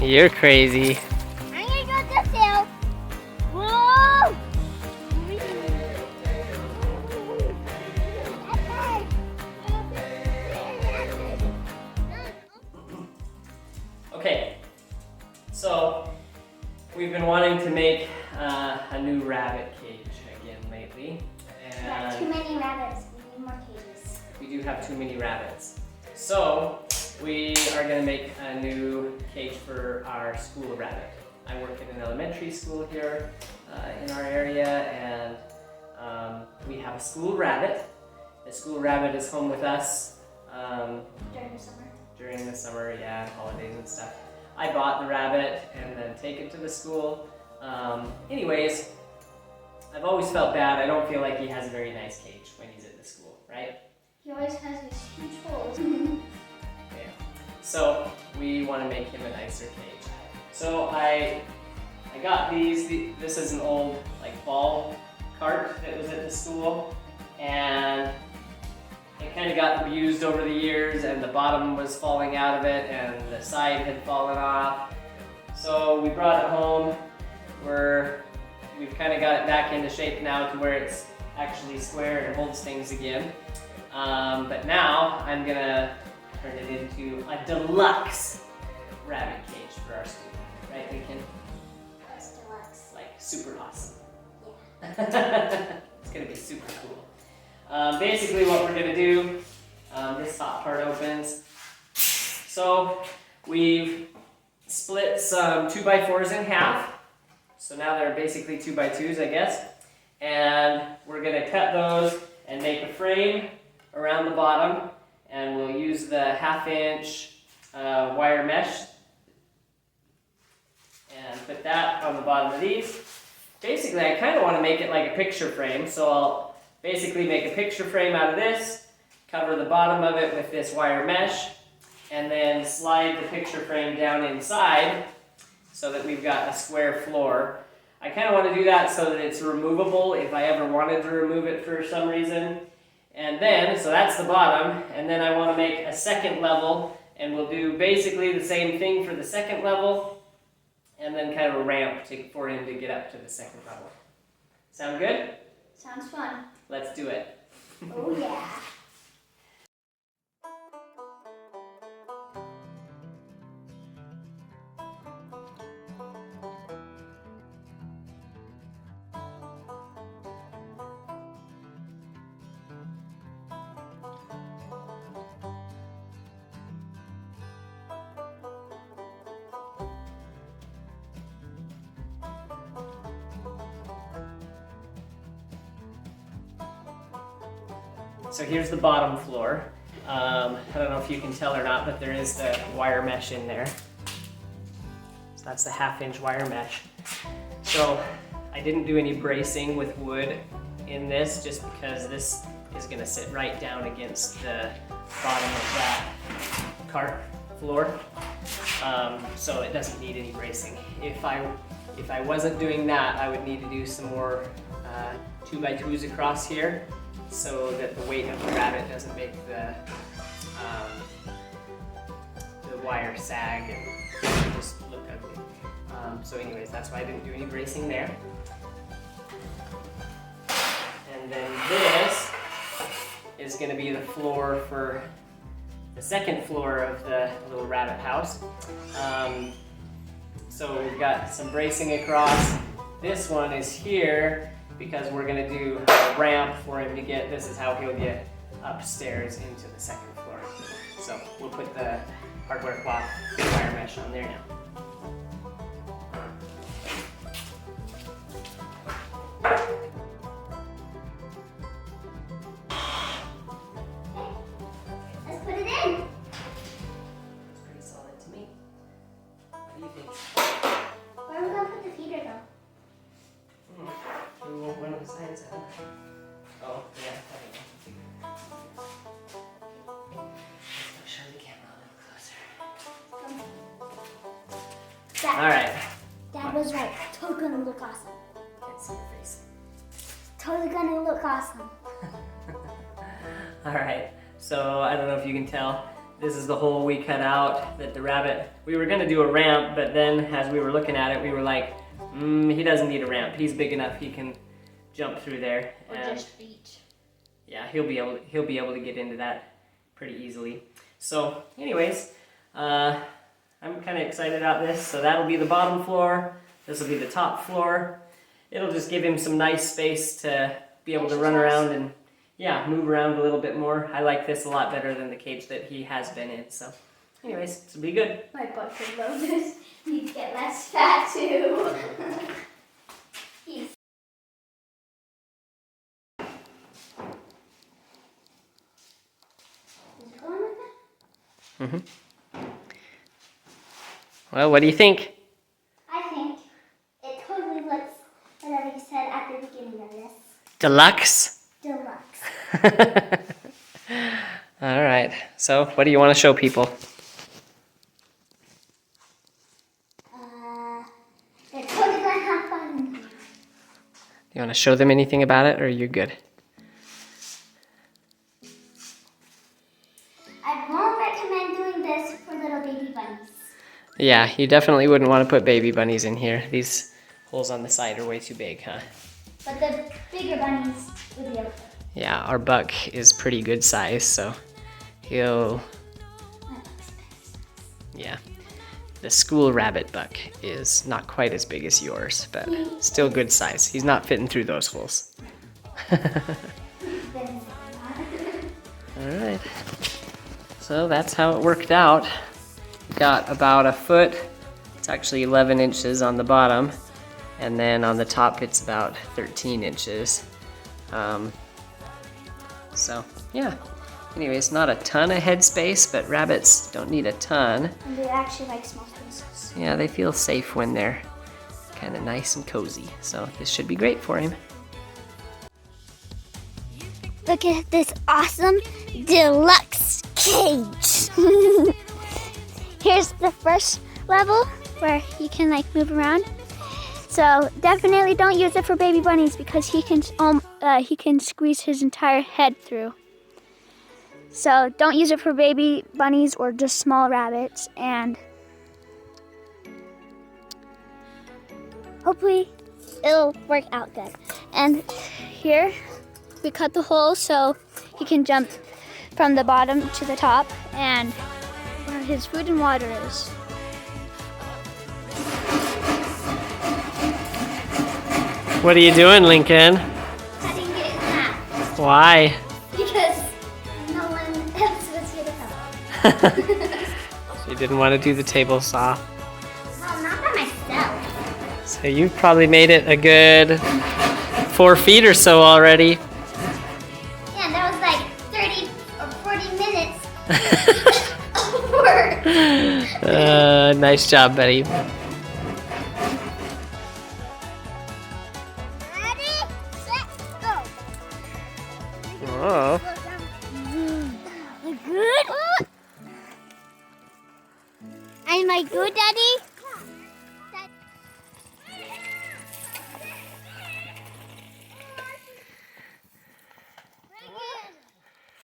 You're crazy. I'm gonna go this hill. Whoa! Okay, so we've been wanting to make a new rabbit cage again lately. We got too many rabbits. We need more cages. We do have too many rabbits. So we are going to make a new cage for our school rabbit. I work in an elementary school here in our area, and we have a school rabbit. The school rabbit is home with us. During the summer? During the summer, yeah, and holidays and stuff. I bought the rabbit and then take it to the school. Anyways, I've always felt bad. I don't feel like he has a very nice cage when he's at the school, right? He always has these huge holes. Yeah. So we want to make him a nicer cage. So I got these. This is an old like ball cart that was at the school, and it kind of got abused over the years, and the bottom was falling out of it, and the side had fallen off. So we brought it home. We've kind of got it back into shape now to where it's actually square and holds things again. But now I'm gonna turn it into a deluxe rabbit cage for our school. Right, Lincoln? That's deluxe. Like super awesome. Yeah. It's gonna be super cool. Basically what we're gonna do, this top part opens. So we've split some 2x4s in half. So now they're basically 2x2s, I guess. And we're gonna cut those and make a frame around the bottom. And we'll use the 1/2" wire mesh and put that on the bottom of these. Basically, I kind of want to make it like a picture frame, so I'll basically make a picture frame out of this, cover the bottom of it with this wire mesh, and then slide the picture frame down inside so that we've got a square floor. I kind of want to do that so that it's removable if I ever wanted to remove it for some reason. And then, so that's the bottom, and then I want to make a second level, and we'll do basically the same thing for the second level, and then kind of a ramp for him to get up to the second level. Sound good? Sounds fun. Let's do it. Oh yeah. So here's the bottom floor. I don't know if you can tell or not, but there is the wire mesh in there. So that's the 1/2" wire mesh. So I didn't do any bracing with wood in this just because this is going to sit right down against the bottom of that cart floor. So it doesn't need any bracing. If I wasn't doing that, I would need to do some more 2x2s across here, so that the weight of the rabbit doesn't make the wire sag and just look ugly. So anyways, that's why I didn't do any bracing there. And then this is going to be the floor for the second floor of the little rabbit house. So we've got some bracing across. This one is here because we're going to do a ramp for him to get, this is how he'll get upstairs into the second floor. So we'll put the hardware cloth wire mesh on there now. Let's put it in. It's pretty solid to me. What do you think? Where are we gonna put the feeder though? We want one of the sides out. Oh, yeah, I don't know. Let's show the camera a little closer. Dad, Alright. Dad was right. Totally gonna look awesome. Can't see your face. Totally gonna look awesome. Alright, so I don't know if you can tell, This is the hole we cut out that the rabbit, we were gonna do a ramp, but then as we were looking at it, we were like, he doesn't need a ramp. He's big enough, he can jump through there. Or And just reach. yeah, he'll be able to get into that pretty easily. So anyways, I'm kind of excited about this. So that'll be the bottom floor. This will be the top floor. It'll just give him some nice space to be able to run around and yeah, move around a little bit more. I like this a lot better than the cage that he has been in. So anyways, this will be good. My butt could love this. Need to get less fat too. He's going with it? Well, what do you think? I think it totally looks whatever you said at the beginning of this. Deluxe? Deluxe. All right. So what do you want to show people? They're totally gonna have fun in here. Do you want to show them anything about it, or are you good? I won't recommend doing this for little baby bunnies. Yeah, you definitely wouldn't want to put baby bunnies in here. These holes on the side are way too big, huh? But the bigger bunnies would be able to. Yeah, our buck is pretty good size, so he'll... Yeah. The school rabbit buck is not quite as big as yours, but still good size. He's not fitting through those holes. Alright. So that's how it worked out. Got about a foot. It's actually 11 inches on the bottom. And then on the top it's about 13 inches. So yeah. Anyways, not a ton of head space, but rabbits don't need a ton. And they actually like small spaces. Yeah, they feel safe when they're kind of nice and cozy. So this should be great for him. Look at this awesome deluxe cage. Here's the first level where he can like move around. So definitely don't use it for baby bunnies because he can squeeze his entire head through. So don't use it for baby bunnies or just small rabbits, and hopefully it'll work out good. And here we cut the hole so he can jump from the bottom to the top and where his food and water is. What are you doing, Lincoln? Cutting it in half Why? because no one else was here to help. You didn't want to do the table saw. Well, not by myself. So you've probably made it a good 4 feet or so already. Yeah, that was like 30 or 40 minutes of work. Nice job, Betty. Ready, set, go. Oh. Good? Am I good, Daddy?